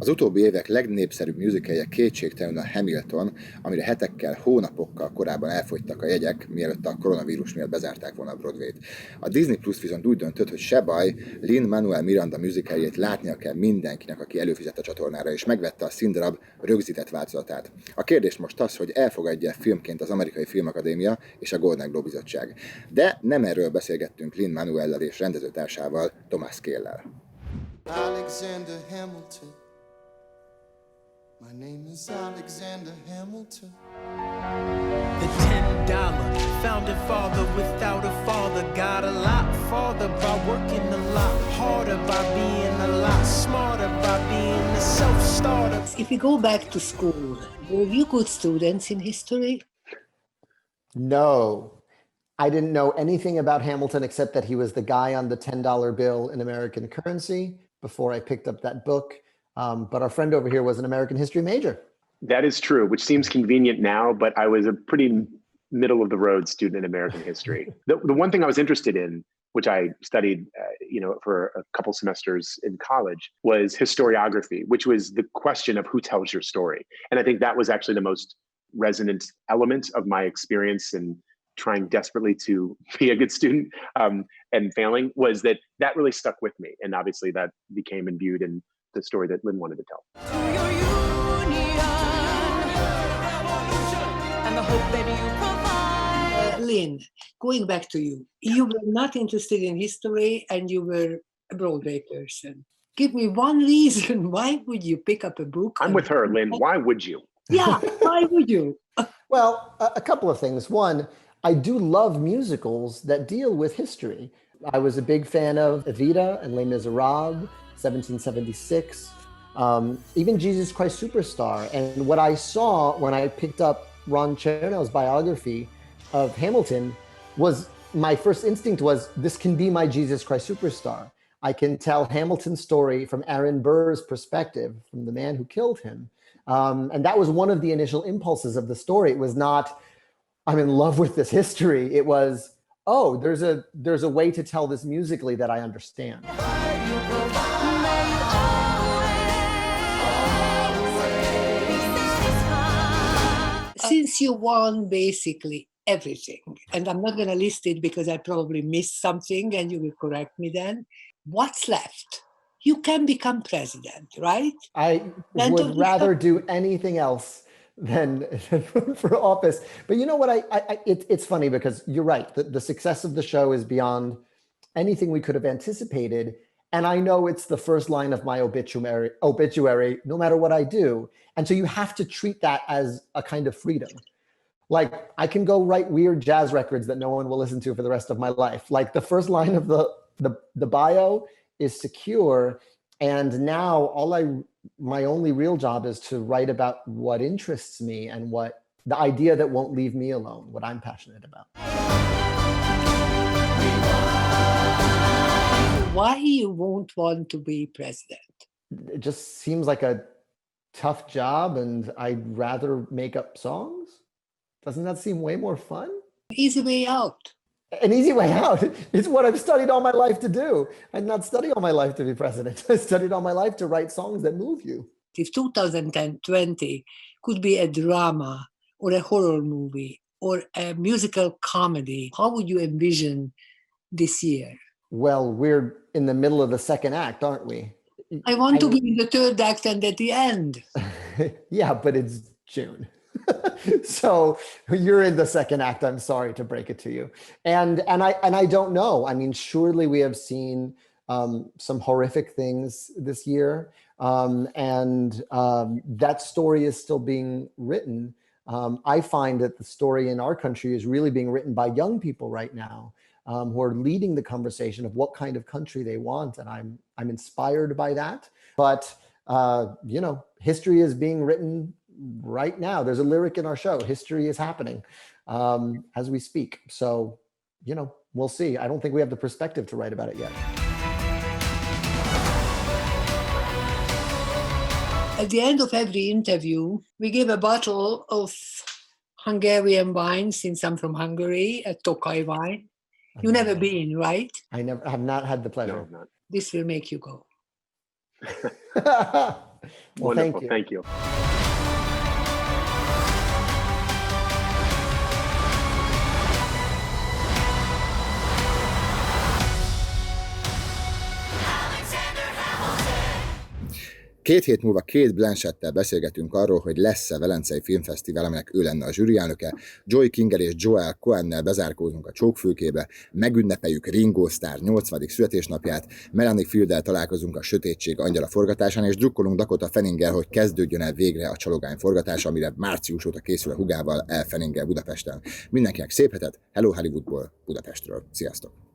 Az utóbbi évek legnépszerűbb musicalje kétségtelenül a Hamilton, amire hetekkel, hónapokkal korábban elfogytak a jegyek, mielőtt a koronavírus miatt bezárták volna a Broadway-t. A Disney Plus viszont úgy döntött, hogy se baj, Lin-Manuel Miranda musicaljét látnia kell mindenkinek, aki előfizet a csatornára, és megvette a színdarab rögzített változatát. A kérdés most az, hogy elfogadja filmként az Amerikai Filmakadémia és a Golden Globe bizottság. De nem erről beszélgettünk Lin-Manuellel és rendezőtársával, Thomas Kéllel. Alexander Hamilton. My name is Alexander Hamilton. The $10 founding father without a father got a lot farther by working a lot harder, by being a lot smarter, by being a self-starter. If we go back to school, were you good students in history? No. I didn't know anything about Hamilton except that he was the guy on the $10 bill in American currency before I picked up that book. But our friend over here was an American history major. That is true, which seems convenient now, but I was a pretty middle of the road student in American history. The one thing I was interested in, which I studied, for a couple semesters in college, was historiography, which was the question of who tells your story. And I think that was actually the most resonant element of my experience in trying desperately to be a good student and failing, was that really stuck with me. And obviously that became imbued in the story that Lin wanted to tell. Lin, going back to you, you were not interested in history and you were a Broadway person. Give me one reason why would you pick up a book? I'm with her, Lin. Why would you? Yeah, why would you? Well, a couple of things. One, I do love musicals that deal with history. I was a big fan of Evita and Les Miserables, 1776, even Jesus Christ Superstar. And what I saw when I picked up Ron Chernow's biography of Hamilton was, my first instinct was, this can be my Jesus Christ Superstar. I can tell Hamilton's story from Aaron Burr's perspective, from the man who killed him. And that was one of the initial impulses of the story. It was not, I'm in love with this history. It was, oh, there's a way to tell this musically that I understand. Since you won basically everything, and I'm not going to list it because I probably missed something and you will correct me then, what's left? You can become president, right? I would rather do anything else than for office. But you know what? It's funny because you're right. The success of the show is beyond anything we could have anticipated. And I know it's the first line of my obituary, no matter what I do. And so you have to treat that as a kind of freedom. Like, I can go write weird jazz records that no one will listen to for the rest of my life. Like, the first line of the bio is secure. And now my only real job is to write about what interests me and what the idea that won't leave me alone, what I'm passionate about. Why you won't want to be president? It just seems like a tough job and I'd rather make up songs. Doesn't that seem way more fun? Easy way out. An easy way out. It's what I've studied all my life to do. I did not study all my life to be president. I studied all my life to write songs that move you. If 2020 could be a drama or a horror movie or a musical comedy, how would you envision this year? Well, we're in the middle of the second act, aren't we? I want to be in the third act and at the end. Yeah, but it's June. So you're in the second act. I'm sorry to break it to you. And I don't know. I mean, surely we have seen some horrific things this year. That story is still being written. I find that the story in our country is really being written by young people right now, who are leading the conversation of what kind of country they want. And I'm inspired by that. But, history is being written right now. There's a lyric in our show, history is happening as we speak. So, we'll see. I don't think we have the perspective to write about it yet. At the end of every interview, we give a bottle of Hungarian wine, since I'm from Hungary, a Tokaj wine. You've never been, right? I have not had the pleasure. No, not. This will make you go. Well, Wonderful. thank you. Thank you. Két hét múlva Kate Blanchettel beszélgetünk arról, hogy lesz-e Velencei Filmfesztivál, aminek ő lenne a zsűrielnöke. Joy Kinger és Joel Cohennel bezárkózunk a csókfülkébe, megünnepeljük Ringo Starr 80. születésnapját, Melanie Fielddel találkozunk a Sötétség angyala forgatásán, és drukkolunk Dakota Fanninggel, hogy kezdődjön el végre a Csalogány forgatása, amire március óta készül a hugával, Elle Fanninggel Budapesten. Mindenkinek szép hetet, Hello Hollywoodból, Budapestről. Sziasztok!